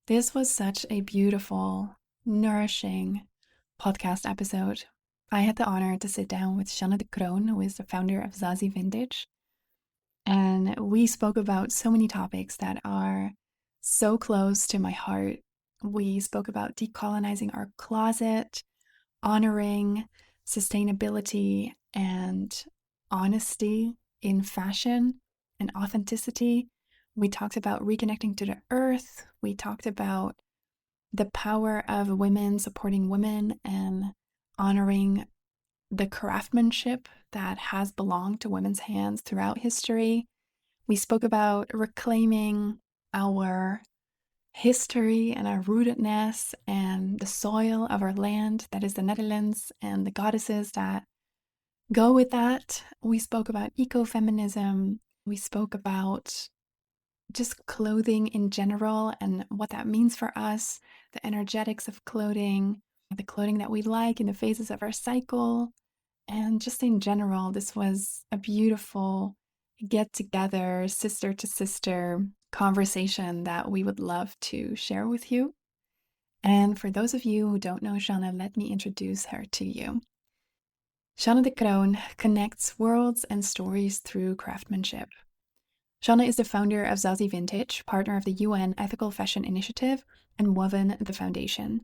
This was such a beautiful, nourishing podcast episode. I had the honor to sit down with Jeanne Kroon, who is the founder of Zazi Vintage. And we spoke about so many topics that are so close to my heart. We spoke about decolonizing our closet, honoring sustainability and honesty in fashion and authenticity. We talked about reconnecting to the earth. We talked about the power of women supporting women and honoring the craftsmanship that has belonged to women's hands throughout history. We spoke about reclaiming our history and our rootedness and the soil of our land, that is the Netherlands, and the goddesses that go with that. We spoke about ecofeminism. We spoke about just clothing in general and what that means for us, the energetics of clothing, the clothing that we like in the phases of our cycle. And just in general, this was a beautiful get together, sister to sister conversation that we would love to share with you. And for those of you who don't know Jeanne, let me introduce her to you. Jeanne de Kroon connects worlds and stories through craftsmanship. Jeanne is the founder of Zazi Vintage, partner of the UN Ethical Fashion Initiative, and Woven the Foundation.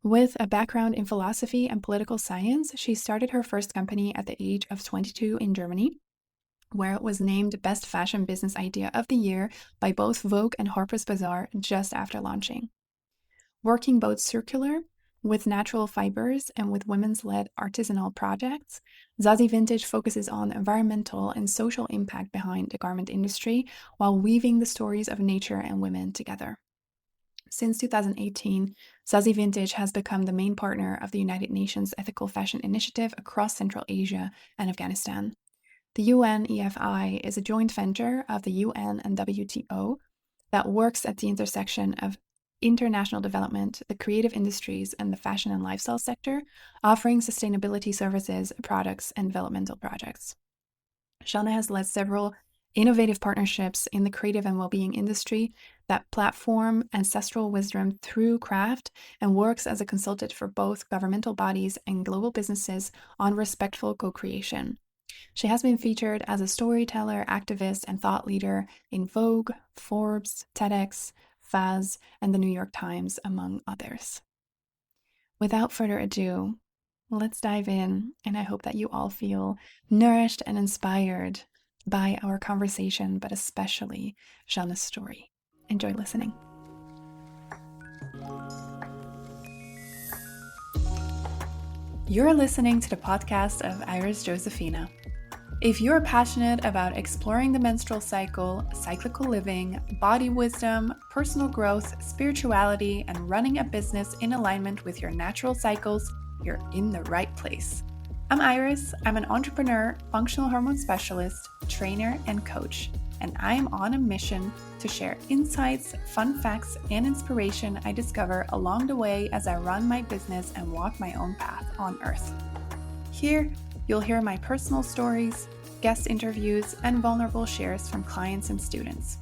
With a background in philosophy and political science, she started her first company at the age of 22 in Germany, where it was named Best Fashion Business Idea of the Year by both Vogue and Harper's Bazaar just after launching. Working both circular, with natural fibers, and with women's-led artisanal projects, Zazi Vintage focuses on environmental and social impact behind the garment industry while weaving the stories of nature and women together. Since 2018, Zazi Vintage has become the main partner of the United Nations Ethical Fashion Initiative across Central Asia and Afghanistan. The UN EFI is a joint venture of the UN and WTO that works at the intersection of international development, the creative industries, and the fashion and lifestyle sector, offering sustainability services, products, and developmental projects. Jeanne has led several innovative partnerships in the creative and well-being industry that platform ancestral wisdom through craft and works as a consultant for both governmental bodies and global businesses on respectful co-creation. She has been featured as a storyteller, activist, and thought leader in Vogue, Forbes, TEDx, Faz, and the New York Times, among others. Without further ado, let's dive in, and I hope that you all feel nourished and inspired by our conversation, but especially Jeanne's story. Enjoy listening. You're listening to the podcast of Iris Josephina. If you're passionate about exploring the menstrual cycle, cyclical living, body wisdom, personal growth, spirituality, and running a business in alignment with your natural cycles, you're in the right place. I'm Iris. I'm an entrepreneur, functional hormone specialist, trainer, and coach, and I am on a mission to share insights, fun facts, and inspiration I discover along the way as I run my business and walk my own path on Earth. Here, you'll hear my personal stories, guest interviews, and vulnerable shares from clients and students.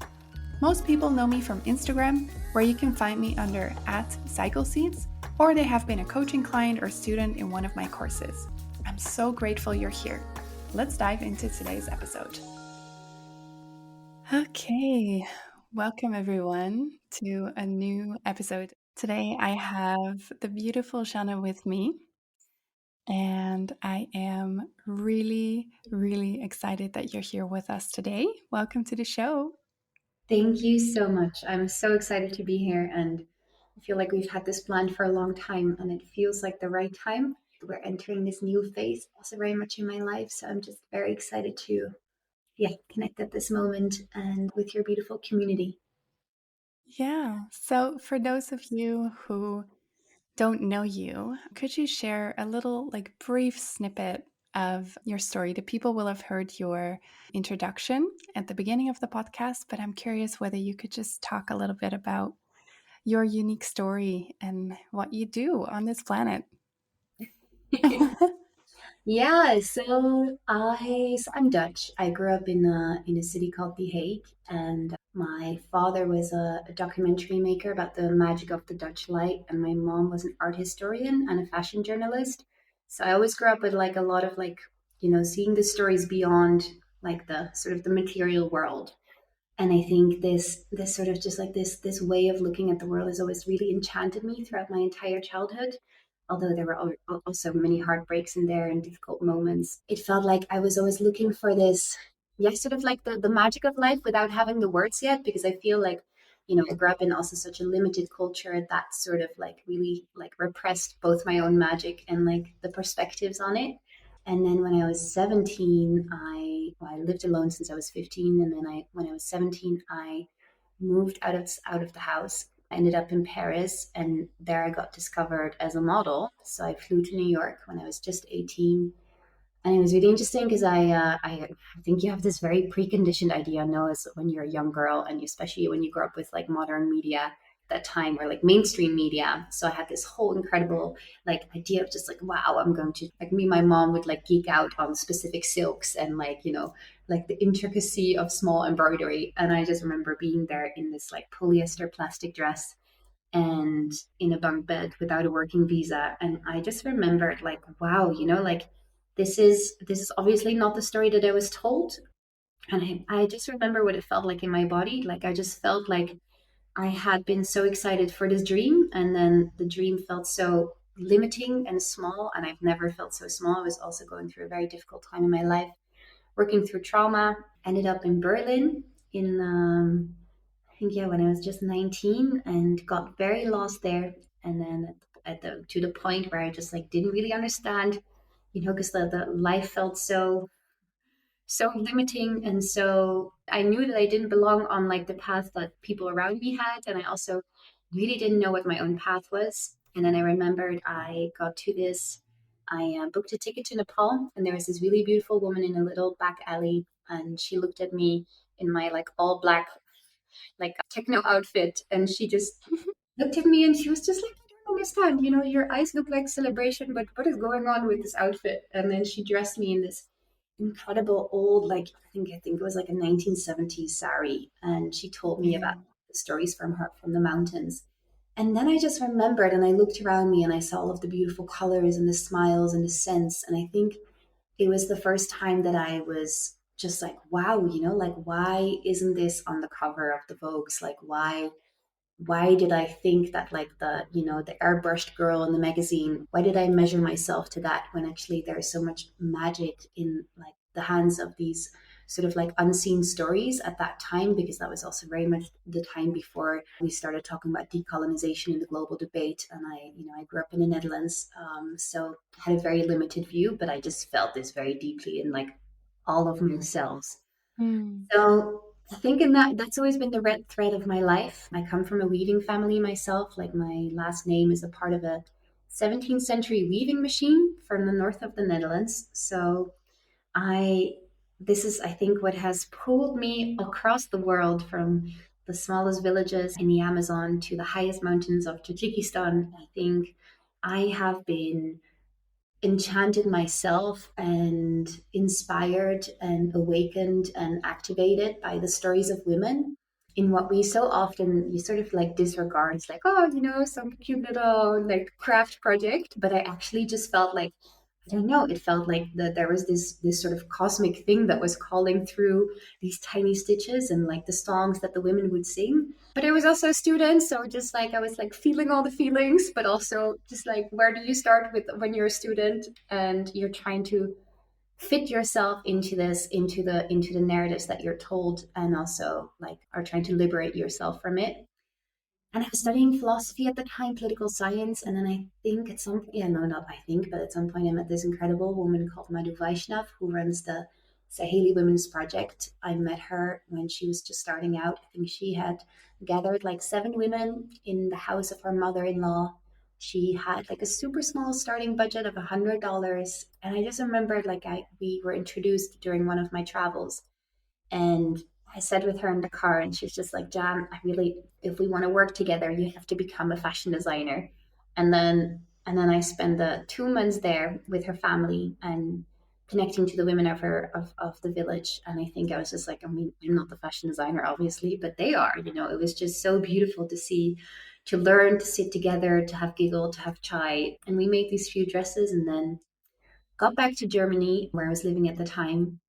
Most people know me from Instagram, where you can find me under @CycleSeeds, or they have been a coaching client or student in one of my courses. I'm so grateful you're here. Let's dive into today's episode. Okay, welcome everyone to a new episode. Today I have the beautiful Jeanne with me. And I am really, really excited that you're here with us today. Welcome to the show. Thank you so much. I'm so excited to be here, and I feel like we've had this planned for a long time, and it feels like the right time. We're entering this new phase, also very much in my life. So I'm just very excited to, connect at this moment and with your beautiful community. Yeah. So, for those of you who don't know you, could you share a little, brief snippet of your story? The people will have heard your introduction at the beginning of the podcast, but I'm curious whether you could just talk a little bit about your unique story and what you do on this planet. Yeah, so I'm Dutch. I grew up in a city called The Hague, and My father was a documentary maker about the magic of the Dutch light, and my mom was an art historian and a fashion journalist. So I always grew up with like a lot of like, seeing the stories beyond like the sort of the material world. And I think this sort of just like this way of looking at the world has always really enchanted me throughout my entire childhood. Although there were also many heartbreaks in there and difficult moments, it felt like I was always looking for this, yes, sort of like the magic of life without having the words yet, because I feel like, I grew up in also such a limited culture that sort of like really like repressed both my own magic and like the perspectives on it. And then when I was 17, I lived alone since I was 15. And then when I was 17, I moved out of the house. I ended up in Paris, and there I got discovered as a model. So I flew to New York when I was just 18, and it was really interesting because I think you have this very preconditioned idea, no, as when you're a young girl, and especially when you grow up with like modern media at that time, or like mainstream media. So I had this whole incredible like idea of just like, wow, I'm going to like, me and my mom would like geek out on specific silks and like, like the intricacy of small embroidery. And I just remember being there in this like polyester plastic dress and in a bunk bed without a working visa. And I just remembered like, wow, like this is obviously not the story that I was told. And I just remember what it felt like in my body. Like I just felt like I had been so excited for this dream, and then the dream felt so limiting and small. And I've never felt so small. I was also going through a very difficult time in my life, working through trauma. Ended up in Berlin in I think, yeah, when I was just 19, and got very lost there. And then at the to the point where I just like didn't really understand, because the life felt so limiting. And so I knew that I didn't belong on like the path that people around me had. And I also really didn't know what my own path was. And then I remembered I got to this, I booked a ticket to Nepal, and there was this really beautiful woman in a little back alley. And she looked at me in my like all black, like techno outfit. And she just looked at me and she was just like, I don't understand. Your eyes look like celebration, but what is going on with this outfit? And then she dressed me in this incredible old, like I think it was like a 1970s sari, and she told me about Wow. the stories from the mountains. And then I just remembered, and I looked around me and I saw all of the beautiful colors and the smiles and the scents. And I think it was the first time that I was just like, wow, like why isn't this on the cover of the Vogues? Like why did I think that like the airbrushed girl in the magazine, why did I measure myself to that when actually there's so much magic in like the hands of these sort of like unseen stories at that time, because that was also very much the time before we started talking about decolonization in the global debate. And I grew up in the Netherlands, so I had a very limited view, but I just felt this very deeply in like all of myself. Hmm. So I think in that's always been the red thread of my life. I come from a weaving family myself. Like my last name is a part of a 17th century weaving machine from the north of the Netherlands. So I this is I think what has pulled me across the world, from the smallest villages in the Amazon to the highest mountains of Tajikistan. I think I have been enchanted myself and inspired and awakened and activated by the stories of women in what we so often you sort of like disregard. It's like, oh, some cute little like craft project. But I actually just felt like, I don't know, it felt like that there was this sort of cosmic thing that was calling through these tiny stitches and like the songs that the women would sing. But I was also a student, so just like I was like feeling all the feelings, but also just like, where do you start with when you're a student and you're trying to fit yourself into this, into the narratives that you're told, and also like are trying to liberate yourself from it. And I was studying philosophy at the time, political science. And then I think at some point, yeah, no, not I think, but at some point I met this incredible woman called Madhu Vaishnav, who runs the Saheli Women's Project. I met her when she was just starting out. I think she had gathered like 7 women in the house of her mother-in-law. She had like a super small starting budget of $100. And I just remembered like we were introduced during one of my travels, and I said with her in the car, and she's just like, Jan, I really, if we want to work together, you have to become a fashion designer. And then I spent the 2 months there with her family, and connecting to the women of the village. And I think I was just like, I mean, I'm not the fashion designer, obviously, but they are, you know, it was just so beautiful to see, to learn, to sit together, to have giggle, to have chai. And we made these few dresses and then got back to Germany where I was living at the time.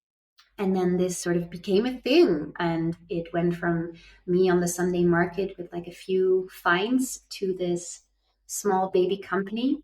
And then this sort of became a thing. And it went from me on the Sunday market with like a few finds to this small baby company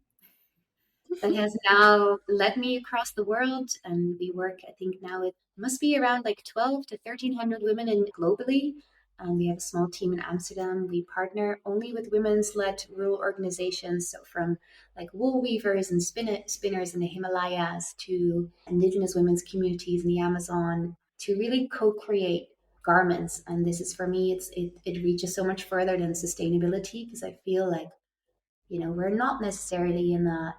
that has now led me across the world. And we work, I think now it must be around like 12 to 1300 women in globally. And we have a small team in Amsterdam. We partner only with women's led rural organizations. So from like wool weavers and spinners in the Himalayas to indigenous women's communities in the Amazon to really co-create garments. And this is for me, it reaches so much further than sustainability because I feel like, you know, we're not necessarily in a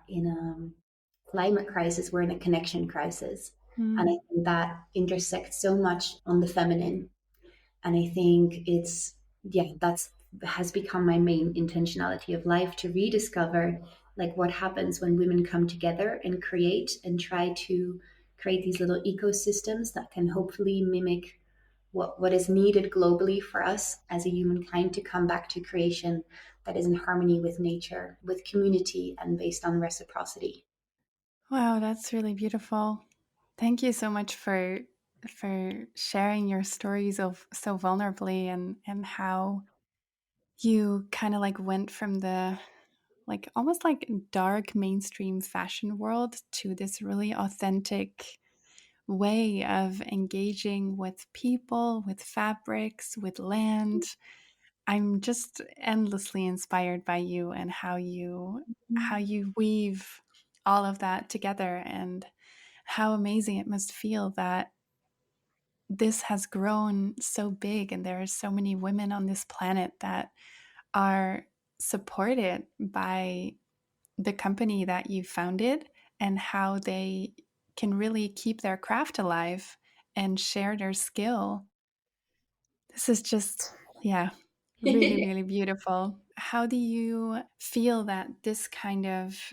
climate crisis, we're in a connection crisis. And I Mm. think that intersects so much on the feminine. And I think it's, yeah, that's has become my main intentionality of life, to rediscover like what happens when women come together and create and try to create these little ecosystems that can hopefully mimic what is needed globally for us as a humankind to come back to creation that is in harmony with nature, with community, and based on reciprocity. Wow, that's really beautiful. Thank you so much for sharing your stories of so vulnerably, and how you kind of like went from the like almost like dark mainstream fashion world to this really authentic way of engaging with people, with fabrics, with land. I'm just endlessly inspired by you and how you weave all of that together, and how amazing it must feel that this has grown so big and there are so many women on this planet that are supported by the company that you founded, and how they can really keep their craft alive and share their skill. This is just, yeah, really, really beautiful. How do you feel that this kind of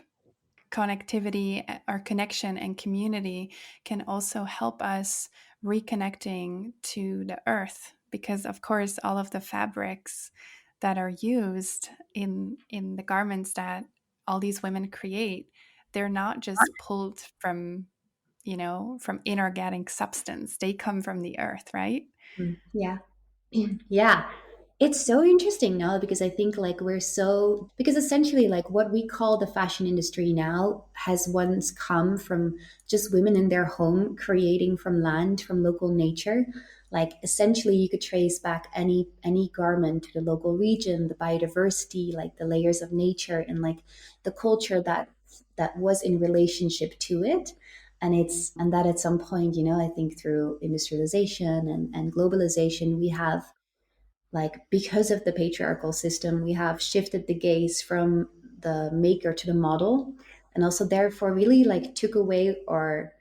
connectivity or connection and community can also help us reconnecting to the earth? Because of course all of the fabrics that are used in the garments that all these women create, they're not just pulled from, you know, from inorganic substance. They come from the earth, right? Yeah. Yeah. It's so interesting now because I think like we're so, because essentially like what we call the fashion industry now has once come from just women in their home creating from land, from local nature. Like essentially you could trace back any garment to the local region, the biodiversity, like the layers of nature and like the culture that was in relationship to it. And that at some point, you know, I think through industrialization and globalization, we have, like, because of the patriarchal system, we have shifted the gaze from the maker to the model, and also therefore really like took away our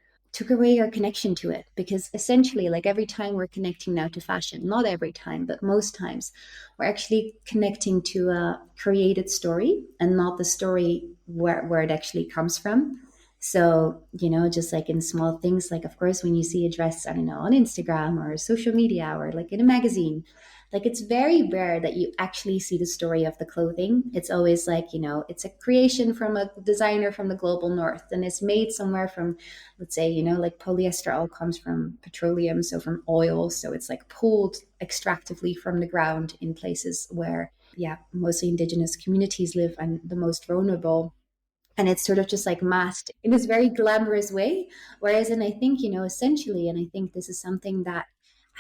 connection to it. Because essentially, like every time we're connecting now to fashion, not every time but most times, we're actually connecting to a created story and not the story where it actually comes from. So, you know, just like in small things, like of course when you see a dress, I don't know, on Instagram or social media or like in a magazine, like it's very rare that you actually see the story of the clothing. It's always like, you know, it's a creation from a designer from the global north and it's made somewhere from, let's say, you know, like polyester all comes from petroleum, so from oil. So it's like pulled extractively from the ground in places where, yeah, mostly indigenous communities live and the most vulnerable, and it's sort of just like masked in this very glamorous way. Whereas, and I think, you know, essentially, and I think this is something that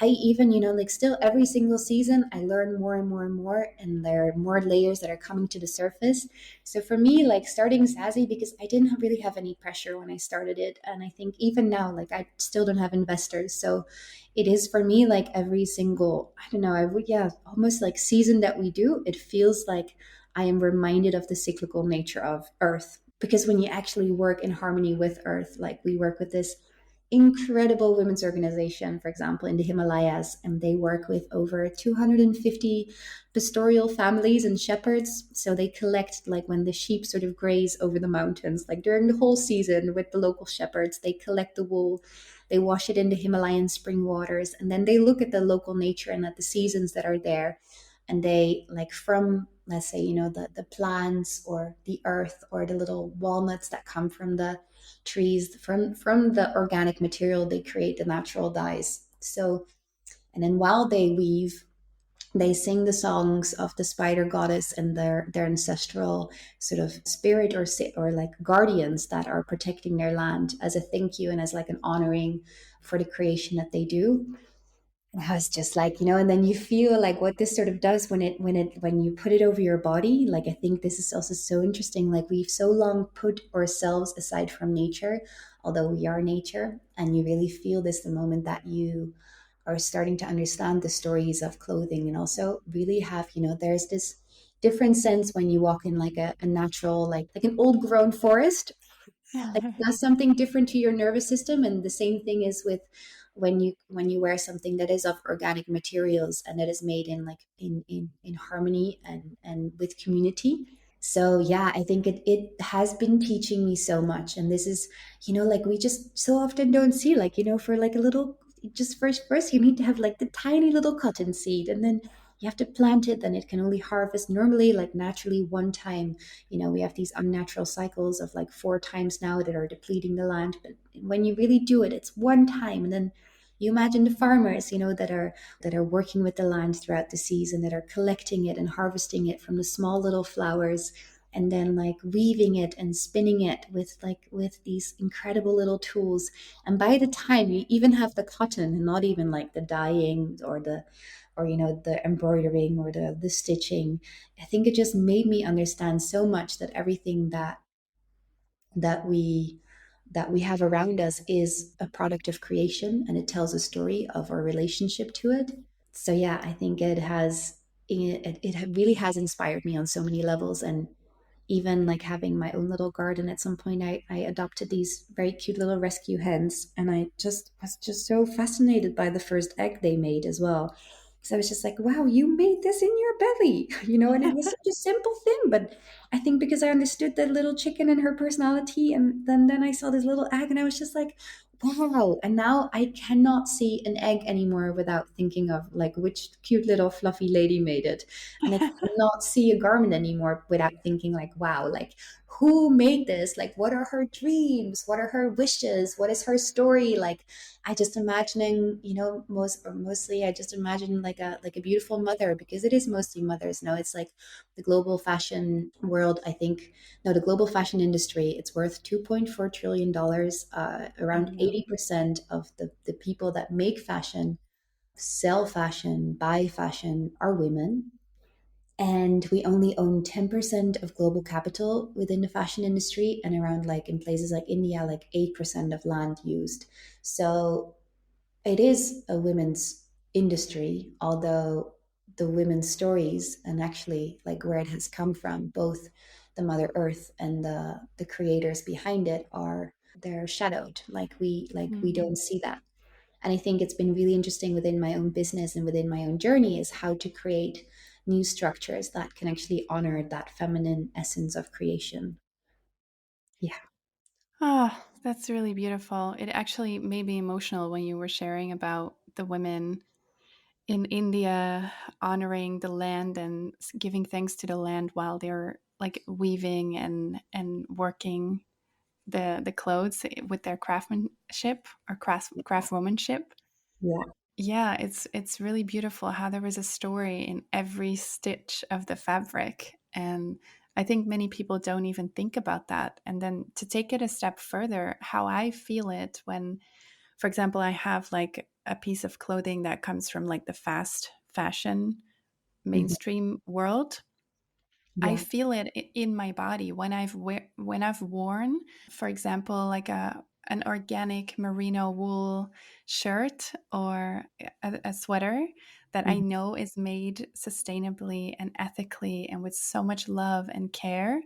I even, you know, like still every single season I learn more and more and more, and there are more layers that are coming to the surface. So for me, like starting Zazi, because I didn't really have any pressure when I started it, and I think even now, like I still don't have investors, so it is for me like every single, I don't know, I would, yeah, almost like season that we do, it feels like I am reminded of the cyclical nature of Earth. Because when you actually work in harmony with Earth, like we work with this incredible women's organization, for example, in the Himalayas, and they work with over 250 pastoral families and shepherds. So they collect, like when the sheep sort of graze over the mountains, like during the whole season with the local shepherds, they collect the wool, they wash it in the Himalayan spring waters, and then they look at the local nature and at the seasons that are there. And they, like, from, let's say, the plants or the earth or the little walnuts that come from the trees, from the organic material, they create the natural dyes. So, and then while they weave, they sing the songs of the spider goddess and their ancestral sort of spirit, or like guardians that are protecting their land, as a thank you and as like an honoring for the creation that they do. And I was just like, and then you feel like what this sort of does when you put it over your body. Like, I think this is also so interesting. Like, we've so long put ourselves aside from nature, although we are nature, and you really feel this the moment that you are starting to understand the stories of clothing, and also really have, there's this different sense when you walk in like a natural, like an old grown forest, like does something different to your nervous system. And the same thing is with when you wear something that is of organic materials and that is made in like in harmony and with community. So yeah, I think it has been teaching me so much. And this is, like, we just so often don't see, like, for like a little, just first you need to have like the tiny little cotton seed, and then you have to plant it, then it can only harvest normally, like naturally, one time. We have these unnatural cycles of like 4 times now that are depleting the land. But when you really do it, it's one time. And then you imagine the farmers, that are working with the land throughout the season, that are collecting it and harvesting it from the small little flowers, and then like weaving it and spinning it with these incredible little tools. And by the time you even have the cotton, and not even like the dyeing or the embroidering or the stitching, I think it just made me understand so much that everything that we that we have around us is a product of creation, and it tells a story of our relationship to it. So yeah, I think it really has inspired me on so many levels. And even like having my own little garden, at some point I adopted these very cute little rescue hens, and I just was just so fascinated by the first egg they made as well. So I was just like, wow, you made this in your belly, and it was such a simple thing. But I think because I understood the little chicken and her personality, and then I saw this little egg, and I was just like, wow. And now I cannot see an egg anymore without thinking of like which cute little fluffy lady made it. And I cannot see a garment anymore without thinking like, wow, like who made this? Like, what are her dreams? What are her wishes? What is her story? Like, I just imagining, mostly I just imagine like a beautiful mother, because it is mostly mothers. No, it's like the global fashion world, I think. No, the global fashion industry, it's worth $2.4 trillion. Around Mm. 80% of the people that make fashion, sell fashion, buy fashion are women. And we only own 10% of global capital within the fashion industry, and around, like, in places like India, like 8% of land used. So it is a women's industry, although the women's stories, and actually like where it has come from, both the Mother Earth and the creators behind it, are they're shadowed. Like we Mm. don't see that. And I think it's been really interesting within my own business and within my own journey, is how to create new structures that can actually honor that feminine essence of creation. Yeah. Ah, that's really beautiful. It actually made me emotional when you were sharing about the women in India honoring the land and giving thanks to the land while they're like weaving and working the clothes with their craftsmanship or craftwomanship. Yeah. Yeah, it's really beautiful how there was a story in every stitch of the fabric. And I think many people don't even think about that. And then to take it a step further, how I feel it when, for example, I have like a piece of clothing that comes from like the fast fashion Mhm. mainstream world. I Yeah. feel it in my body when when I've worn, for example, like an organic merino wool shirt or a sweater that I Mhm. know is made sustainably and ethically and with so much love and care.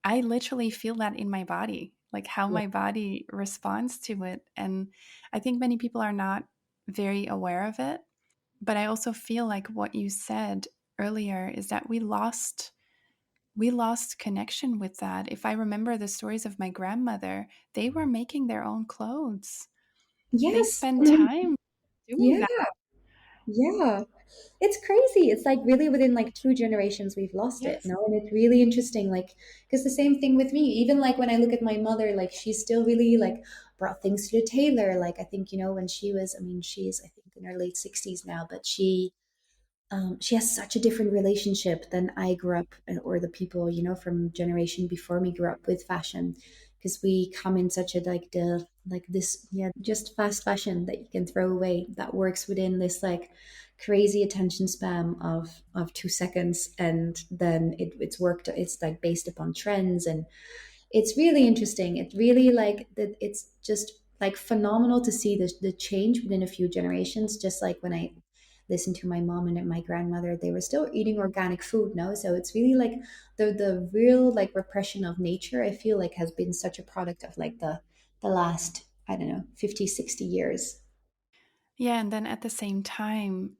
I literally feel that in my body. like how Yeah. my body responds to it. And I think many people are not very aware of it. But I also feel like what you said earlier is that we lost connection with that. If I remember the stories of my grandmother, they were making their own clothes. They Yes. spend time doing Yeah. that. Yeah. It's crazy. It's like really within like two generations we've lost it, Yes. no? And it's really interesting, like, because the same thing with me. Even like when I look at my mother, like she's still really like brought things to the tailor. Like I think, when she was, I mean, she's I think in her late 60s now, but she has such a different relationship than I grew up, or the people, from generation before me grew up with fashion, because we come in such a like this, yeah, just fast fashion that you can throw away, that works within this like crazy attention span of 2 seconds, and then it's worked. It's like based upon trends, and it's really interesting. It really like that. It's just like phenomenal to see the change within a few generations. Just like when I listened to my mom and my grandmother, they were still eating organic food now. So it's really like the real like repression of nature, I feel like, has been such a product of like the last, I don't know, 50, 60 years. Yeah, and then at the same time,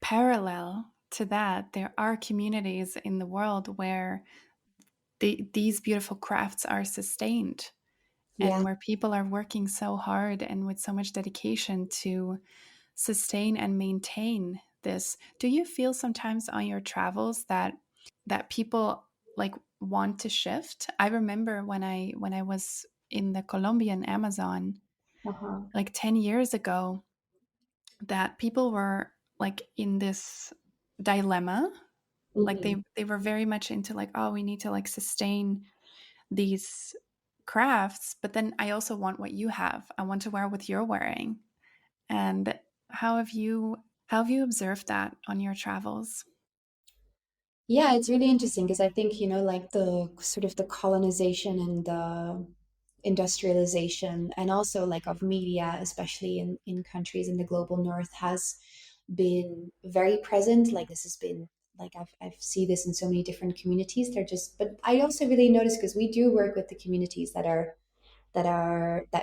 parallel to that, there are communities in the world where these beautiful crafts are sustained and Yeah. where people are working so hard and with so much dedication to sustain and maintain this. Do you feel sometimes on your travels that people like want to shift? I remember when I was in the Colombian Amazon Uh-huh. like 10 years ago, that people were like in this dilemma. Like Hmm. they were very much into like, oh, we need to like sustain these crafts, but then I also want what you have. I want to wear what you're wearing. And how have you observed that on your travels? Yeah, it's really interesting because I think, like the sort of the colonization and the industrialization, and also like of media, especially in countries in the global north, has been very present. Like this has been like I've see this in so many different communities. They're just, but I also really notice, because we do work with the communities that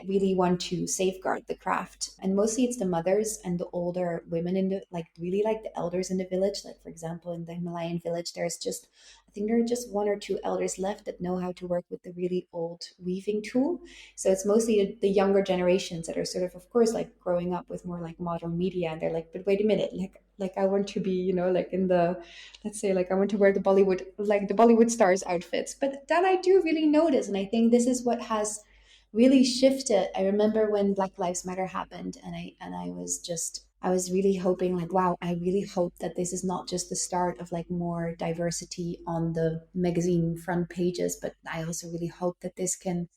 really want to safeguard the craft, and mostly it's the mothers and the older women in the, like, really like the elders in the village. Like for example, in the Himalayan village, there's just, I think there are just one or two elders left that know how to work with the really old weaving tool. So it's mostly the younger generations that are sort of course, like growing up with more like modern media, and they're like, but wait a minute, like I want to be, like in the, let's say, like I want to wear the Bollywood stars outfits. But then I do really notice, and I think this is what has really shifted. I remember when Black Lives Matter happened, and I was really hoping, like, wow, I really hope that this is not just the start of like more diversity on the magazine front pages, but I also really hope that this can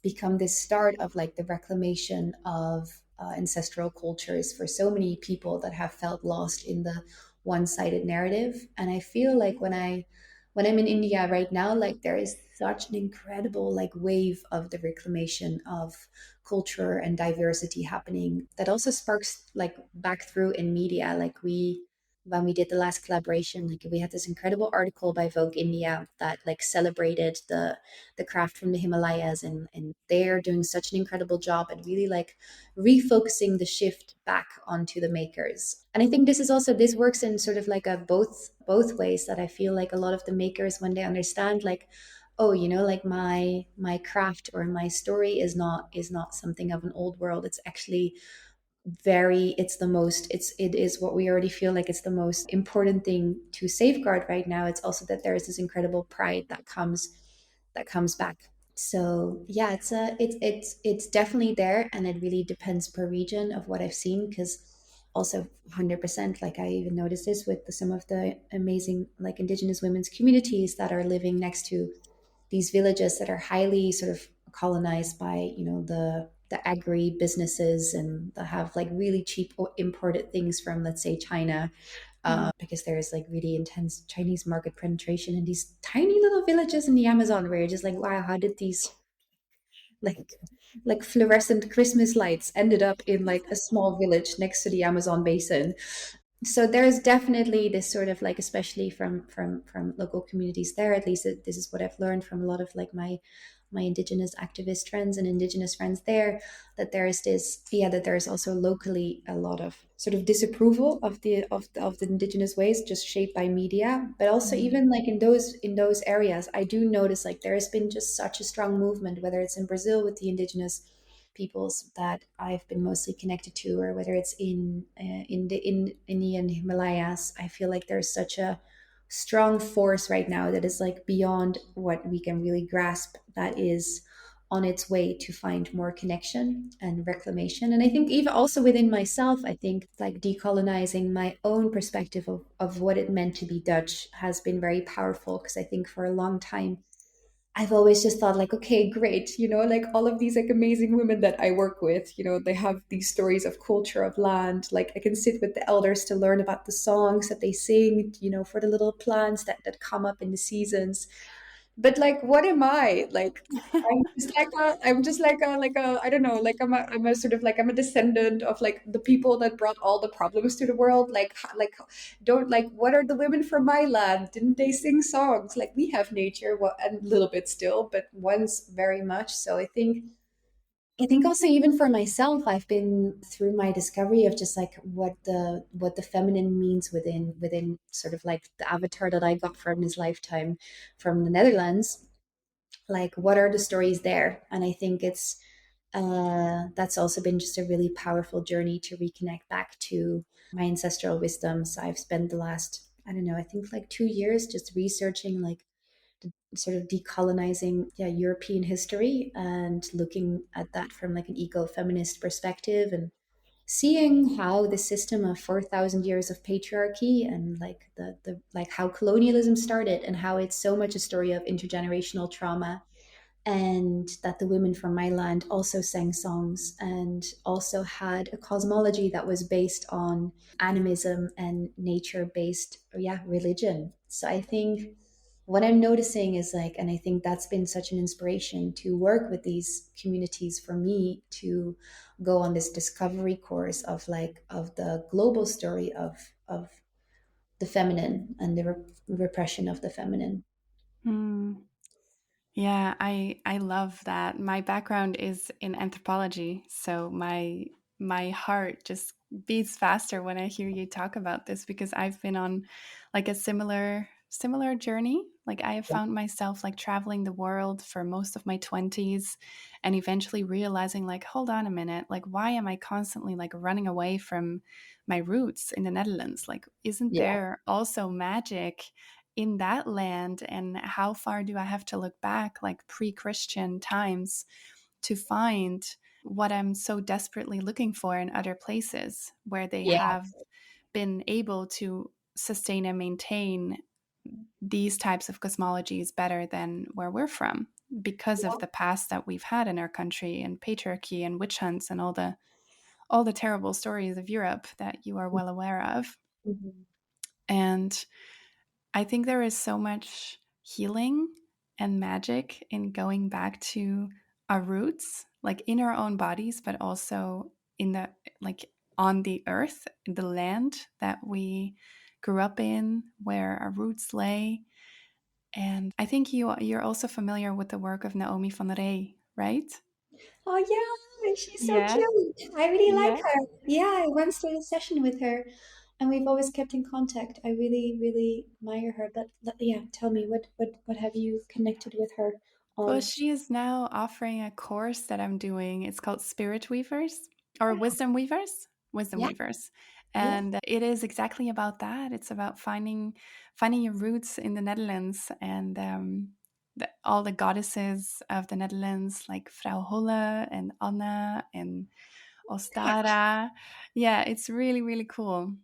become this start of like the reclamation of ancestral cultures for so many people that have felt lost in the one-sided narrative. And I feel like when I'm in India right now, like there is such an incredible like wave of the reclamation of culture and diversity happening, that also sparks like back through in media. Like when we did the last collaboration, like we had this incredible article by Vogue India that like celebrated the craft from the Himalayas, and they're doing such an incredible job at really like refocusing the shift back onto the makers. And I think this works in sort of like a both ways, that I feel like a lot of the makers, when they understand like, oh, like my craft or my story is not something of an old world. It's actually it is what we already feel like it's the most important thing to safeguard right now. It's also that there is this incredible pride that comes back. So yeah, it's definitely there, and it really depends per region of what I've seen, because also 100%, like I even noticed this with some of the amazing like indigenous women's communities that are living next to these villages that are highly sort of colonized by, the agri businesses, and that have like really cheap imported things from, let's say, China, Mm. because there's like really intense Chinese market penetration in these tiny little villages in the Amazon, where you're just like, wow, how did these like like fluorescent Christmas lights ended up in like a small village next to the Amazon basin? So there's definitely this sort of like, especially from local communities there, at least this is what I've learned from a lot of like my indigenous activist friends and indigenous friends there, that there's this, yeah, that there's also locally a lot of sort of disapproval of the indigenous ways, just shaped by media. But also Mm. even like in those areas, I do notice like there has been just such a strong movement, whether it's in Brazil with the indigenous peoples that I've been mostly connected to, or whether it's in the in Indian Himalayas. I feel like there's such a strong force right now that is like beyond what we can really grasp, that is on its way to find more connection and reclamation. And I think even also within myself, I think like decolonizing my own perspective of what it meant to be Dutch has been very powerful, because I think for a long time I've always just thought like, okay, great, like all of these like amazing women that I work with, they have these stories of culture of land. Like I can sit with the elders to learn about the songs that they sing, for the little plants that come up in the seasons. But like, what am I? Like, I'm just like a, I don't know, like I'm a sort of like, I'm a descendant of like the people that brought all the problems to the world. Like, don't like, what are the women from my land? Didn't they sing songs? Like we have nature, what, and a little bit still, but once very much. So I think also even for myself, I've been through my discovery of just like what the feminine means within sort of like the avatar that I got from this lifetime from the Netherlands. Like what are the stories there? And I think that's also been just a really powerful journey to reconnect back to my ancestral wisdoms. I've spent the last, I don't know, I think like 2 years just researching like sort of decolonizing, yeah, European history and looking at that from like an eco-feminist perspective, and seeing how the system of 4,000 years of patriarchy and like the like how colonialism started, and how it's so much a story of intergenerational trauma, and that the women from my land also sang songs and also had a cosmology that was based on animism and nature based, yeah, religion. So I think what I'm noticing is like, and I think that's been such an inspiration to work with these communities for me to go on this discovery course of like of the global story of the feminine and the repression of the feminine. Mm. Yeah, I love that. My background is in anthropology, so my heart just beats faster when I hear you talk about this, because I've been on like a similar journey. Like I have found myself like traveling the world for most of my 20s and eventually realizing like, hold on a minute, like why am I constantly like running away from my roots in the Netherlands? Like isn't Yeah. there also magic in that land, and how far do I have to look back, like pre-Christian times, to find what I'm so desperately looking for in other places where they Yeah. have been able to sustain and maintain these types of cosmologies better than where we're from, because of the past that we've had in our country, and patriarchy and witch hunts and all the terrible stories of Europe that you are well aware of. Mhm. And I think there is so much healing and magic in going back to our roots, like in our own bodies, but also in the like on the earth, the land that we grew up in, where our roots lay. And I think you're also familiar with the work of Naomi van Rey, right? Oh yeah, she's so Yeah, cute. I really like yeah. her. Yeah, I once did a session with her, and we've always kept in contact. I really, really admire her. But yeah, tell me, what have you connected with her Well, on? she is now offering a course that I'm doing. It's called Spirit Weavers or Wisdom Weavers. Wisdom Yeah, Weavers. yeah. And it is exactly about that. It's about finding your roots in the Netherlands, and all the goddesses of the Netherlands, like Vrouw Holle and Anna and Ostara. Yeah, it's really, really cool.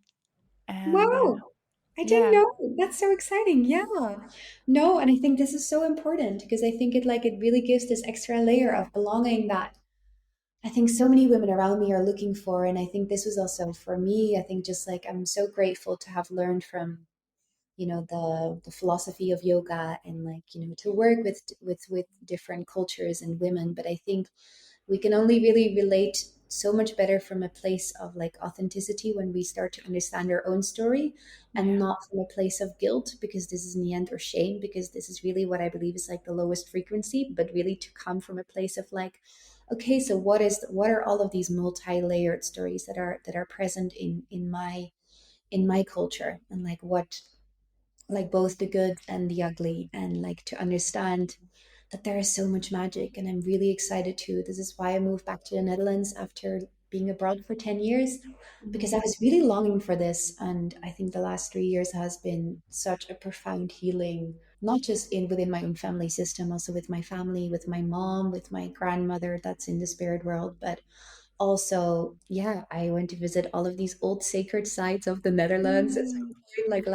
And Wow, I didn't yeah, know. That's so exciting. Yeah. No, and I think this is so important because I think it really gives this extra layer of belonging that I think so many women around me are looking for. And I think this was also for me. I think just like I'm so grateful to have learned from the philosophy of yoga, and like to work with different cultures and women. But I think we can only really relate so much better from a place of like authenticity when we start to understand our own story, and Yeah. not from a place of guilt, because this is in the end, or shame, because this is really what I believe is like the lowest frequency, but really to come from a place of like, okay, so what are all of these multi-layered stories that are present in my culture, and like what, like both the good and the ugly, and like to understand that there is so much magic. And I'm really excited too. This is why I moved back to the Netherlands after being abroad for 10 years, because I Mhm. was really longing for this. And I think the last 3 years has been such a profound healing, not just in within my own family system, also with my family, with my mom, with my grandmother that's in the spirit world, but also, yeah, I went to visit all of these old sacred sites of the Netherlands at some Mm. point, like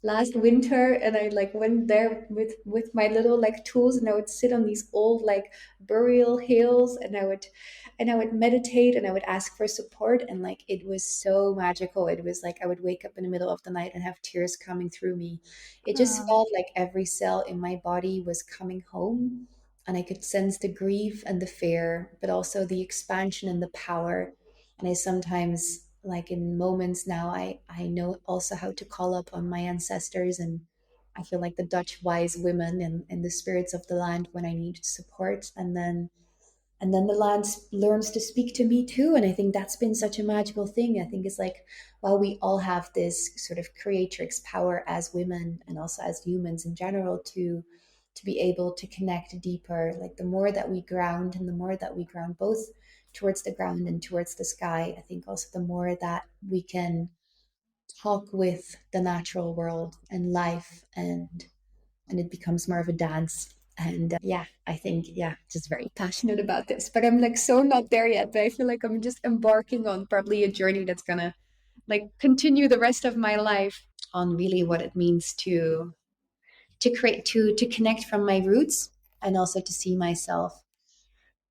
last winter, and I like went there with my little like tools, and I would sit on these old like burial hills, and I would meditate, and I would ask for support, and like it was so magical. It was like I would wake up in the middle of the night and have tears coming through me. It just Oh. felt like every cell in my body was coming home, and I could sense the grief and the fear, but also the expansion and the power. And I sometimes, like in moments now, I know also how to call up on my ancestors, and I feel like the Dutch wise women and the spirits of the land when I need support. And then the land learns to speak to me too, and I think that's been such a magical thing. I think it's like, while we all have this sort of creatrix power as women and also as humans in general to be able to connect deeper, like the more that we ground, and the more that we ground both towards the ground and towards the sky, I think also the more that we can talk with the natural world and life, and it becomes more of a dance. And yeah, I think, yeah, just very passionate about this. But I'm like so not there yet. But I feel like I'm just embarking on probably a journey that's gonna like continue the rest of my life on really what it means to create, to connect from my roots, and also to see myself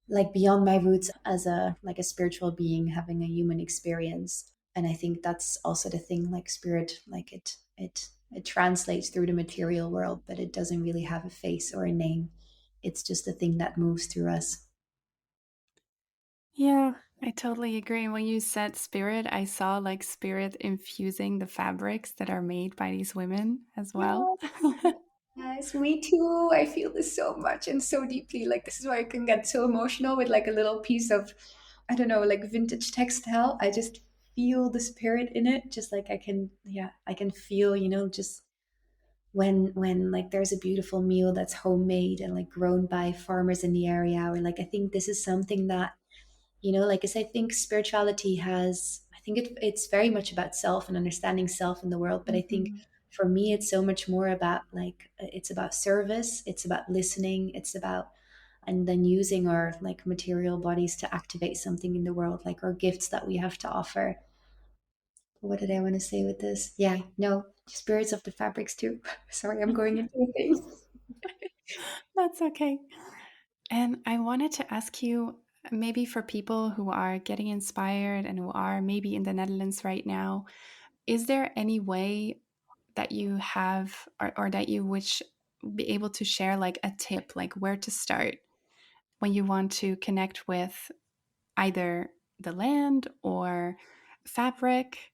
like beyond my roots as a like a spiritual being having a human experience. And I think that's also the thing, like spirit, like it translates through the material world, but it doesn't really have a face or a name. It's just a thing that moves through us. Yeah, I totally agree. When you said spirit, I saw like spirit infusing the fabrics that are made by these women as well. Yes, me too. I feel this so much and so deeply. Like this is why I can get so emotional with like a little piece of, I don't know, like vintage textile. I just feel the spirit in it. Just like I can, yeah, I can feel, just when like there's a beautiful meal that's homemade and like grown by farmers in the area, or like I think this is something that, like as I think spirituality has, I think it's very much about self and understanding self in the world. But I think Mhm. for me, it's so much more about like, it's about service, it's about listening, it's about, and then using our like material bodies to activate something in the world, like our gifts that we have to offer. What did I want to say with this? Yeah, no, spirits of the fabrics too. Sorry, I'm going into a thing. That's okay. And I wanted to ask you, maybe for people who are getting inspired and who are maybe in the Netherlands right now, is there any way that you have, or that you would be able to share like a tip, like where to start when you want to connect with either the land or fabric?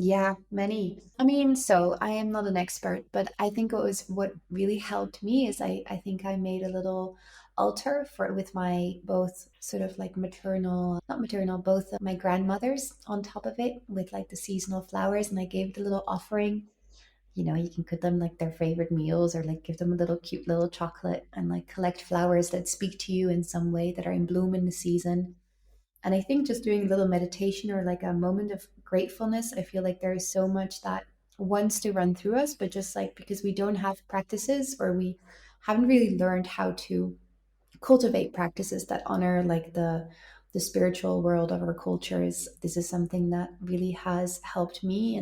Yeah, many. I mean, so I am not an expert, but I think what really helped me is I think I made a little altar for with my both sort of like maternal, not maternal, both of my grandmothers on top of it with like the seasonal flowers, and I gave the little offering. You can cook them like their favorite meals, or like give them a little cute little chocolate, and like collect flowers that speak to you in some way, that are in bloom in the season. And I think just doing a little meditation or like a moment of gratefulness, I feel like there is so much that wants to run through us, but just like because we don't have practices, or we haven't really learned how to cultivate practices that honor like the spiritual world of our cultures, this is something that really has helped me.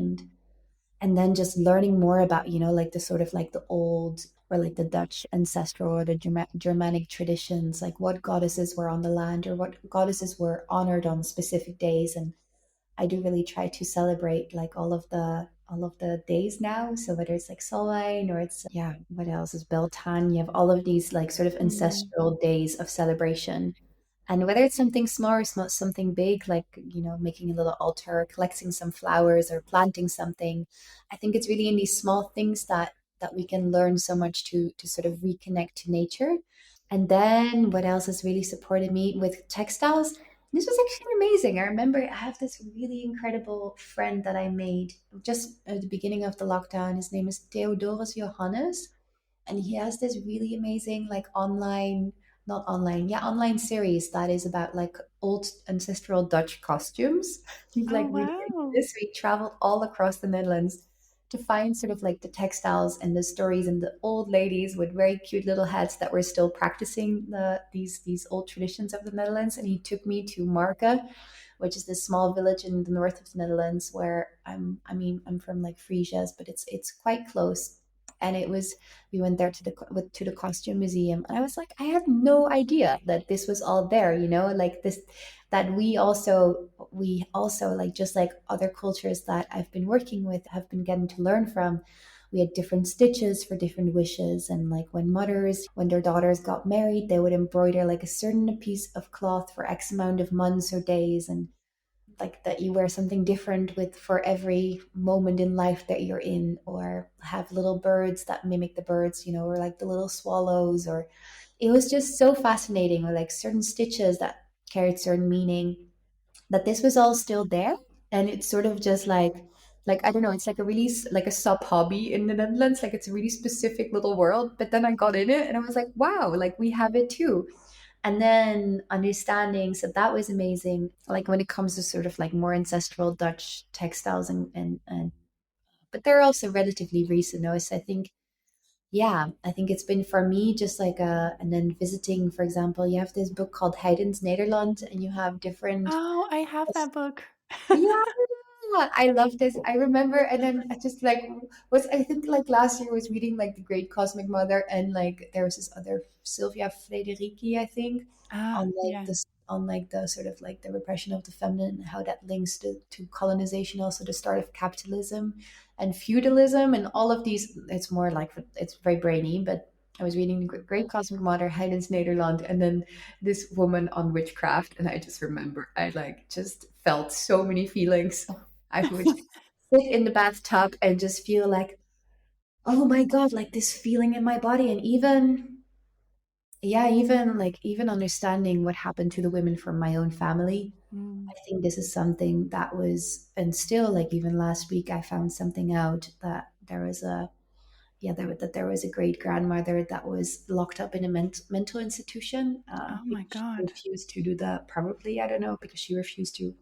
And then just learning more about, like the sort of like the old, or like the Dutch ancestral, or the Germanic traditions, like what goddesses were on the land, or what goddesses were honored on specific days. And I do really try to celebrate like all of the days now. So whether it's like Solheim, or it's, yeah, what else is Beltane, you have all of these like sort of Mm. ancestral days of celebration. And whether it's something small or something big, like, making a little altar, collecting some flowers, or planting something, I think it's really in these small things that we can learn so much to sort of reconnect to nature. And then what else has really supported me with textiles? This was actually amazing. I remember I have this really incredible friend that I made just at the beginning of the lockdown. His name is Theodorus Johannes, and he has this really amazing like online not online yeah online series that is about like old ancestral Dutch costumes. He's Oh, like really into wow. this, so he traveled all across the Netherlands to find sort of like the textiles and the stories and the old ladies with very cute little hats that were still practicing these old traditions of the Netherlands. And he took me to Marken, which is this small village in the north of the Netherlands where I'm from like Frisia's, but it's quite close. And it was we went there to the costume museum, and I was like, I had no idea that this was all there, like this, that we also like, just like other cultures that I've been working with have been getting to learn from. We had different stitches for different wishes, and like when mothers, when their daughters got married, they would embroider like a certain piece of cloth for X amount of months or days, and like that you wear something different with for every moment in life that you're in, or have little birds that mimic the birds, or like the little swallows. Or it was just so fascinating, or like certain stitches that carried certain meaning, that this was all still there. And it's sort of just like I don't know, it's like a really like a sub hobby in the Netherlands, like it's a really specific little world. But then I got in it and I was like, wow, like we have it too. And then understanding, so that was amazing, like when it comes to sort of like more ancestral Dutch textiles, and but they're also relatively recent, though. So I think, yeah, I think it's been for me just like and then visiting, for example, you have this book called Heiden's Nederland, and you have different. Oh, I have that book. Yeah, I love this. I remember, and then I just like was I think like last year I was reading like The Great Cosmic Mother, and like there was this other Sylvia Frederici, I think, Ah, on like yeah. this on like the sort of like the repression of the feminine and how that links to colonization, also the start of capitalism and feudalism and all of these. It's more like it's very brainy, but I was reading The Great Cosmic Mother, Heiden's Nederland, and then this woman on witchcraft, and I just remember I like just felt so many feelings. I would sit in the bathtub and just feel like, oh my god, like this feeling in my body. And even, yeah, even understanding what happened to the women from my own family. I Mm. think this is something that was, and still, like even last week I found something out that there was a yeah, that there was a great grandmother that was locked up in a mental institution, Oh my because she God. refused to do that. Probably, I don't know, because she refused to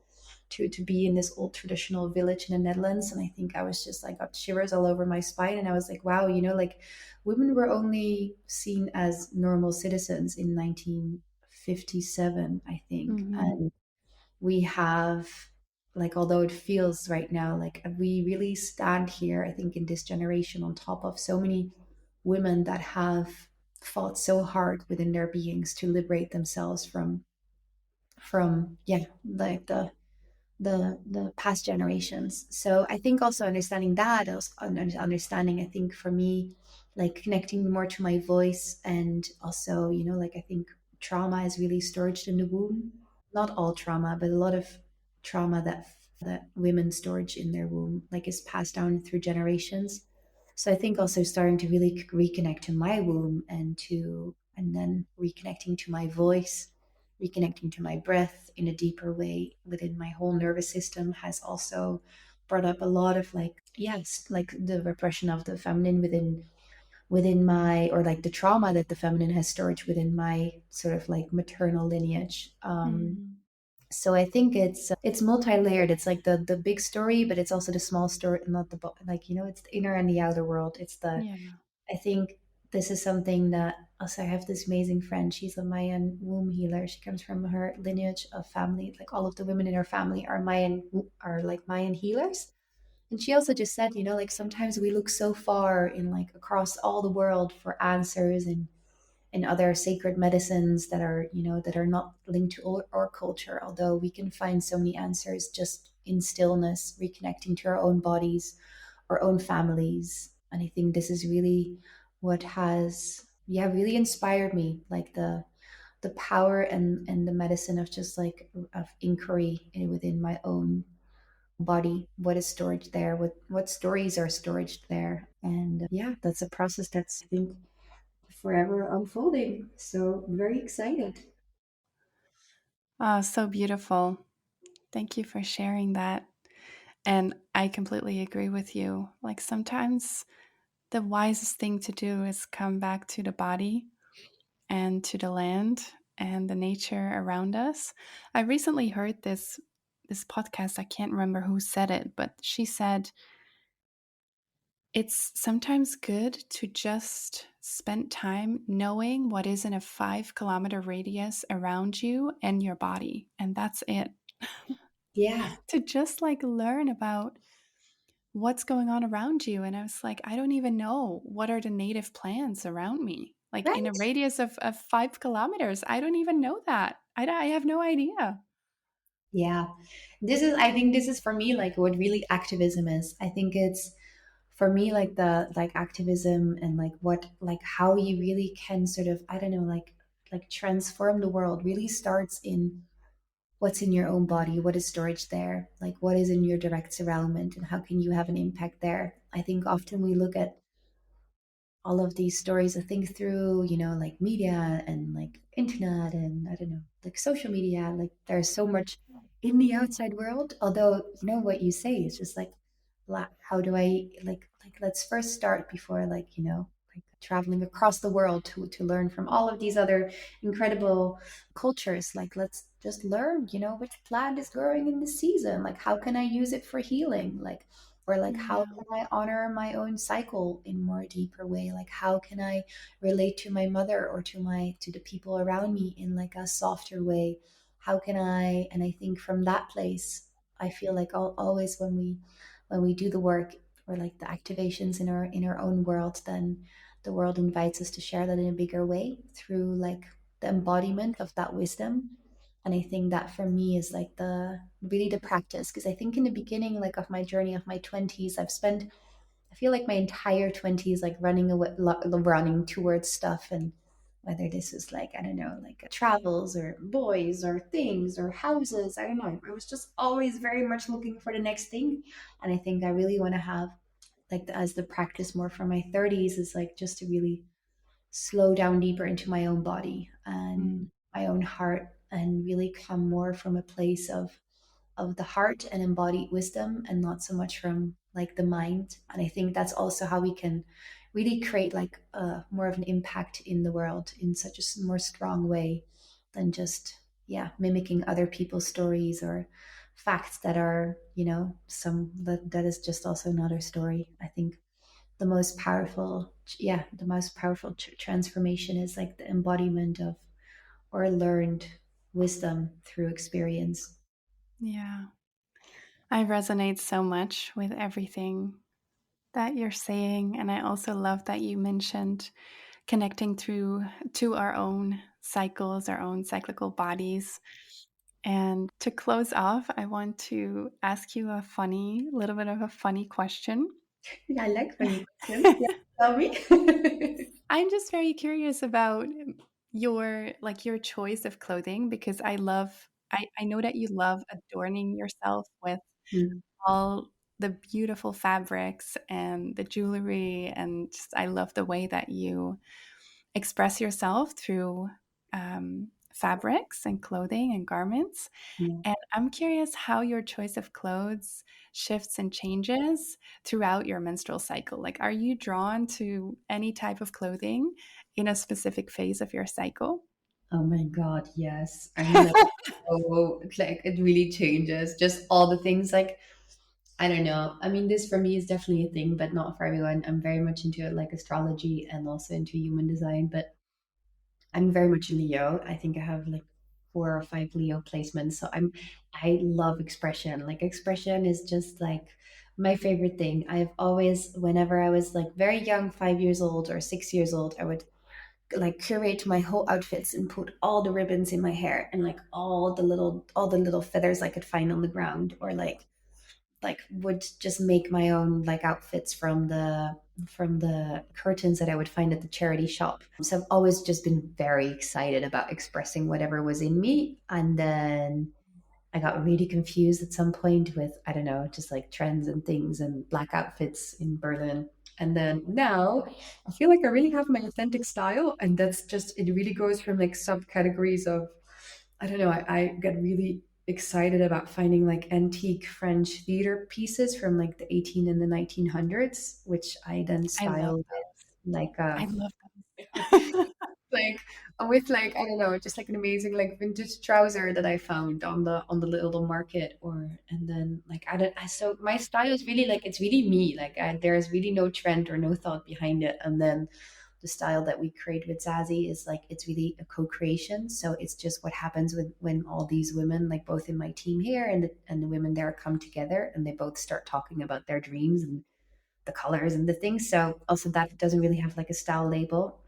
be in this old traditional village in the Netherlands. And I think I was just like got shivers all over my spine, and I was like, wow, like women were only seen as normal citizens in 1957, I think, Hmm. and we have, like, although it feels right now like we really stand here, I think, in this generation on top of so many women that have fought so hard within their beings to liberate themselves from yeah, like the past generations. So I think also understanding that, also understanding, I think for me, like connecting more to my voice, and also, like I think trauma is really stored in the womb. Not all trauma, but a lot of trauma that women storage in their womb, like, is passed down through generations. So I think also starting to really reconnect to my womb, and then reconnecting to my voice, reconnecting to my breath in a deeper way within my whole nervous system has also brought up a lot of, like, yes, like the repression of the feminine within my, or like the trauma that the feminine has stored within my sort of like maternal lineage. Hmm. So I think it's multi-layered. It's like the big story, but it's also the small story, not the like, it's the inner and the outer world. It's the Yeah. I think this is something that also, I have this amazing friend. She's a Mayan womb healer. She comes from her lineage of family. Like all of the women in her family are like Mayan healers. And she also just said, like sometimes we look so far in like across all the world for answers and other sacred medicines that are not linked to our culture. Although we can find so many answers just in stillness, reconnecting to our own bodies, our own families. And I think this is really what has, yeah, really inspired me. Like the power and the medicine of just like of inquiry within my own body, what is stored there, what stories are stored there. And yeah, that's a process that's, I think, forever unfolding. So I'm very excited. Oh, so beautiful. Thank you for sharing that. And I completely agree with you. Like sometimes the wisest thing to do is come back to the body and to the land and the nature around us. I recently heard this podcast. I can't remember who said it, but she said it's sometimes good to just spend time knowing what is in a 5 kilometer radius around you and your body. And that's it. Yeah, To just like learn about what's going on around you. And I was like, I don't even know what are the native plants around me. Like in a right. radius of 5 kilometers, I don't even know that. I have no idea. Yeah. I think this is for me like what really activism is. I think it's for me like the like activism and like what like how you really can sort of, I don't know, like transform the world really starts in what's in your own body, what is storage there, like what is in your direct surroundment and how can you have an impact there. I think often we look at all of these stories I think through, like media and like internet and I don't know, like social media, like there's so much in the outside world. Although, what you say is just like, how do I like let's first start before like, like traveling across the world to learn from all of these other incredible cultures. Like let's just learn, which plant is growing in this season. Like how can I use it for healing? Like or like how Yeah. can I honor my own cycle in more deeper way? Like how can I relate to my mother or to the people around me in like a softer way? How can I, and I think from that place I feel like always when we do the work or like the activations in our own world, then the world invites us to share that in a bigger way through like the embodiment of that wisdom. And I think that for me is like the really the practice, because I think in the beginning like of my journey of my 20s, I feel like my entire 20s like running away, running towards stuff. And whether this was like, I don't know, like travels or boys or things or houses, I don't know, I was just always very much looking for the next thing. And I think I really want to have like as the practice more for my 30s is like just to really slow down deeper into my own body Mm. and my own heart and really come more from a place of the heart and embodied wisdom and not so much from like the mind. And I think that's also how we can really create like more of an impact in the world in such a more strong way than just yeah mimicking other people's stories or facts that are that is just also another story. I think the most powerful transformation is like the embodiment of or learned wisdom through experience. Yeah. I resonate so much with everything that you're saying. And I also love that you mentioned connecting through to our own cycles, our own cyclical bodies. And to close off, I want to ask you a funny, little bit of a funny question. Yeah, I like funny questions. Yeah, tell me. I'm just very curious about your choice of clothing because I know that you love adorning yourself with Mm, all the beautiful fabrics and the jewelry, and just, I love the way that you express yourself through fabrics and clothing and garments. yeah. And I'm curious how your choice of clothes shifts and changes throughout your menstrual cycle. Like, are you drawn to any type of clothing in a specific phase of your cycle? Oh my God, yes. I mean, like, oh, like it really changes. Just all the things, like, I don't know. I mean, this for me is definitely a thing, but not for everyone. I'm very much into like astrology and also into human design, but I'm very much a Leo. I think I have like 4 or 5 Leo placements. So I love expression. Like expression is just like my favorite thing. I've always, whenever I was like very young, 5 years old or 6 years old, I would like curate my whole outfits and put all the ribbons in my hair and like all the little feathers I could find on the ground, or like like would just make my own like outfits from the curtains that I would find at the charity shop. So I've always just been very excited about expressing whatever was in me. And then I got really confused at some point with, I don't know, just like trends and things and black outfits in Berlin. And then now I feel like I really have my authentic style. And that's just, it really goes from like subcategories of, I don't know, I get really excited about finding like antique French theater pieces from like the 18 and the 1900s, which I then I love style with like I a love those. like with like I don't know, just like an amazing like vintage trouser that I found on the little market, or and then like I don't I so my style is really like it's really me. Like there's really no trend or no thought behind it, and then the style that we create with Zazi is like it's really a co-creation. So it's just what happens when all these women, like both in my team here and the women there, come together and they both start talking about their dreams and the colors and the things. So also that doesn't really have like a style label.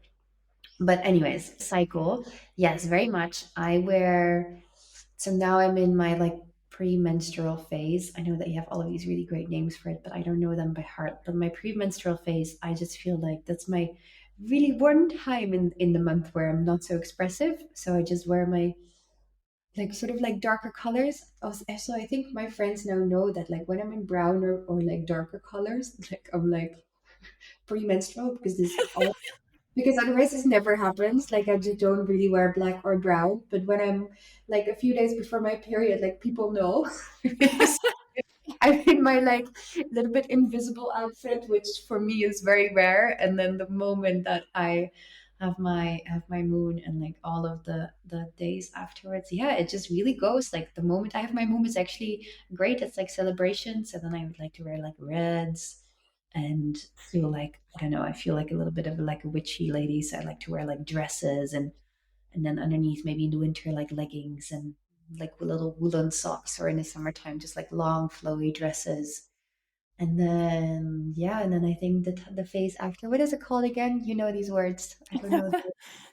But anyways, cycle, yes, very much. I wear so now I'm in my like premenstrual phase. I know that you have all of these really great names for it, but I don't know them by heart. But my premenstrual phase, I just feel like that's my really one time in the month where I'm not so expressive. So I just wear my like sort of like darker colors. Also, I think my friends now know that like when I'm in brown or like darker colors, like I'm like premenstrual because this all because otherwise this never happens. Like I just don't really wear black or brown. But when I'm like a few days before my period, like people know. Because I'm in my like little bit invisible outfit, which for me is very rare. And then the moment that I have my moon and like all of the days afterwards, yeah, it just really goes like the moment I have my moon is actually great. It's like celebration. So then I would like to wear like reds and feel like I don't know, I feel like a little bit of like a witchy lady. So I like to wear like dresses and then underneath maybe in the winter like leggings and like little woolen socks, or in the summertime just like long flowy dresses. And then yeah, and then I think the phase after, what is it called again? You know these words. I don't know.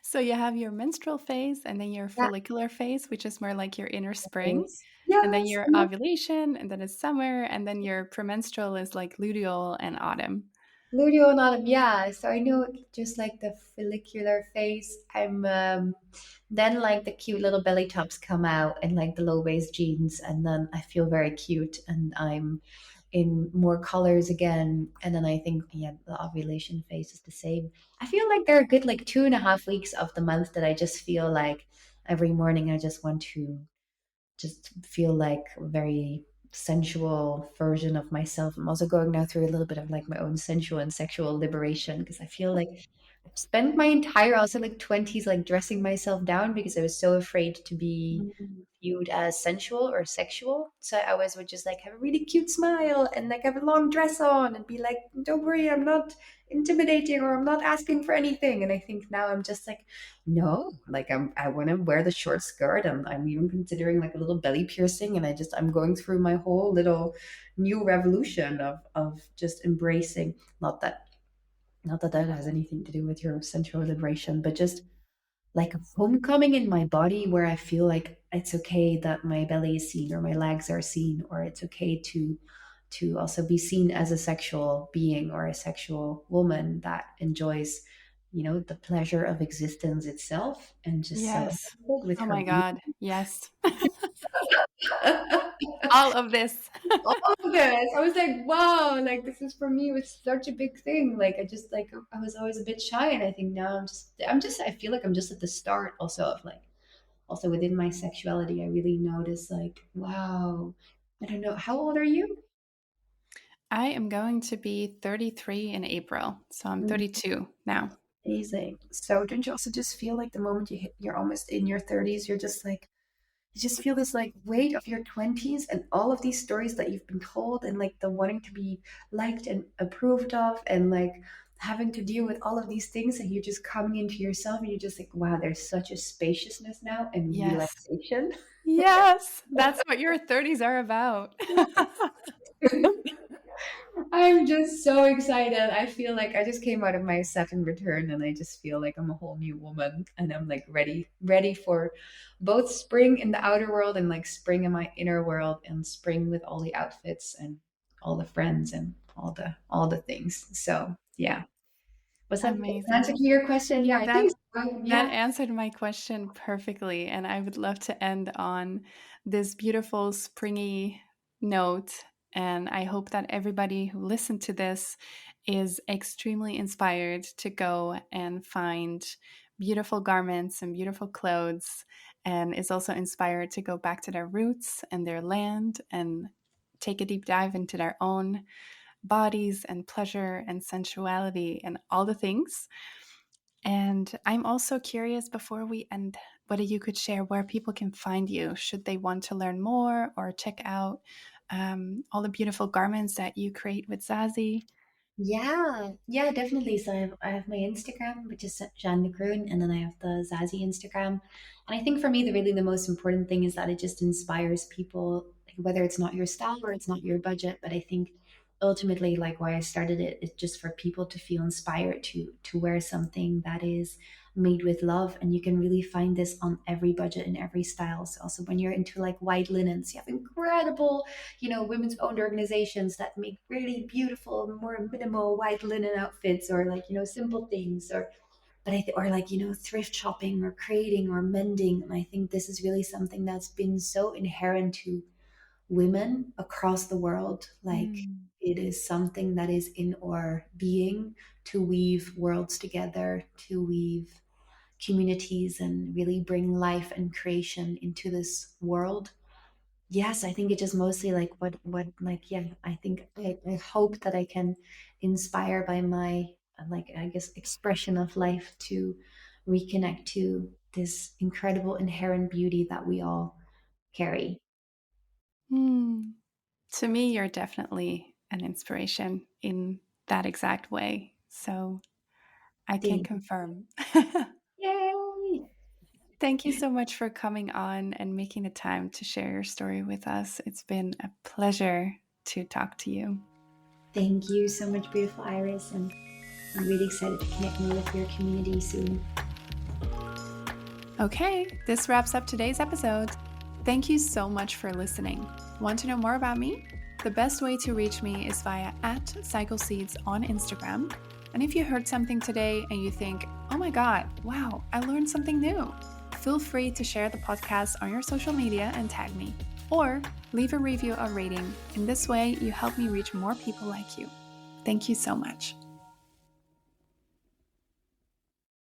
So you have your menstrual phase and then your Yeah, follicular phase, which is more like your inner spring, phase. and then Yes. your ovulation, and then it's summer, and then your premenstrual is like luteal and autumn. Ludio and autumn, yeah. So I know just like the follicular phase. I'm then like the cute little belly tops come out and like the low waist jeans, and then I feel very cute and I'm in more colors again. And then I think yeah, the ovulation phase is the same. I feel like there are a good like 2.5 weeks of the month that I just feel like every morning I just want to just feel like a very sensual version of myself. I'm also going now through a little bit of like my own sensual and sexual liberation because I feel like I've spent my entire also like 20s like dressing myself down because I was so afraid to be Mm. viewed as sensual or sexual. So I always would just like have a really cute smile and like have a long dress on and be like, don't worry, I'm not intimidating or I'm not asking for anything. And I think now I'm just like, no, like I want to wear the short skirt. I'm even considering like a little belly piercing, and I'm going through my whole little new revolution of just embracing. Not that that has anything to do with your sensual liberation, but just like a homecoming in my body where I feel like it's okay that my belly is seen or my legs are seen, or it's okay to also be seen as a sexual being or a sexual woman that enjoys, you know, the pleasure of existence itself and just celebrate Yes. it with Oh her my beauty. God. Yes. All of this. All of this. I was like, wow, like this is for me was such a big thing. Like I just like I was always a bit shy, and I think now I feel like I'm just at the start also of like also within my sexuality. I really notice like, wow, I don't know, how old are you? I am going to be 33 in April. So I'm Mm, 32 now. amazing. So don't you also just feel like the moment you're almost in your 30s, you're just like you just feel this like weight of your 20s and all of these stories that you've been told, and like the wanting to be liked and approved of, and like having to deal with all of these things, and you're just coming into yourself and you're just like, wow, there's such a spaciousness now and Yes. relaxation. Yes. That's what your 30s are about. I'm just so excited. I feel like I just came out of my Saturn return and I just feel like I'm a whole new woman, and I'm like ready for both spring in the outer world and like spring in my inner world and spring with all the outfits. And all the friends and all the things. So yeah. Was that an answer Amazing. to your question? Yeah, I That think so. that Yeah. answered my question perfectly, and I would love to end on this beautiful springy note. And I hope that everybody who listened to this is extremely inspired to go and find beautiful garments and beautiful clothes, and is also inspired to go back to their roots and their land and take a deep dive into their own bodies and pleasure and sensuality and all the things. And I'm also curious before we end, whether you could share where people can find you should they want to learn more or check out all the beautiful garments that you create with Zazi. Yeah, yeah, definitely. So I have my Instagram, which is Jeanne Kroon, and then I have the Zazi Instagram. And I think for me, the most important thing is that it just inspires people, like whether it's not your style or it's not your budget. But I think ultimately, like why I started it, is just for people to feel inspired to wear something that is made with love. And you can really find this on every budget and every style. So also when you're into like white linens, you have incredible women's owned organizations that make really beautiful, more minimal white linen outfits or like, simple things or like, thrift shopping or creating or mending. And I think this is really something that's been so inherent to women across the world. Like Mm. it is something that is in our being to weave worlds together, to weave communities and really bring life and creation into this world. Yes, I think it just mostly like what like yeah, I think I hope that I can inspire by my like I guess expression of life to reconnect to this incredible inherent beauty that we all carry. Mm. To me, you're definitely an inspiration in that exact way. So I can Thank confirm. Yay! Thank you so much for coming on and making the time to share your story with us. It's been a pleasure to talk to you. Thank you so much, beautiful Iris, and I'm really excited to connect more with your community soon. Okay, this wraps up today's episode. Thank you so much for listening. Want to know more about me? The best way to reach me is via @CycleSeeds on Instagram. And if you heard something today and you think, oh my God, wow, I learned something new, feel free to share the podcast on your social media and tag me. Or leave a review or rating. In this way, you help me reach more people like you. Thank you so much.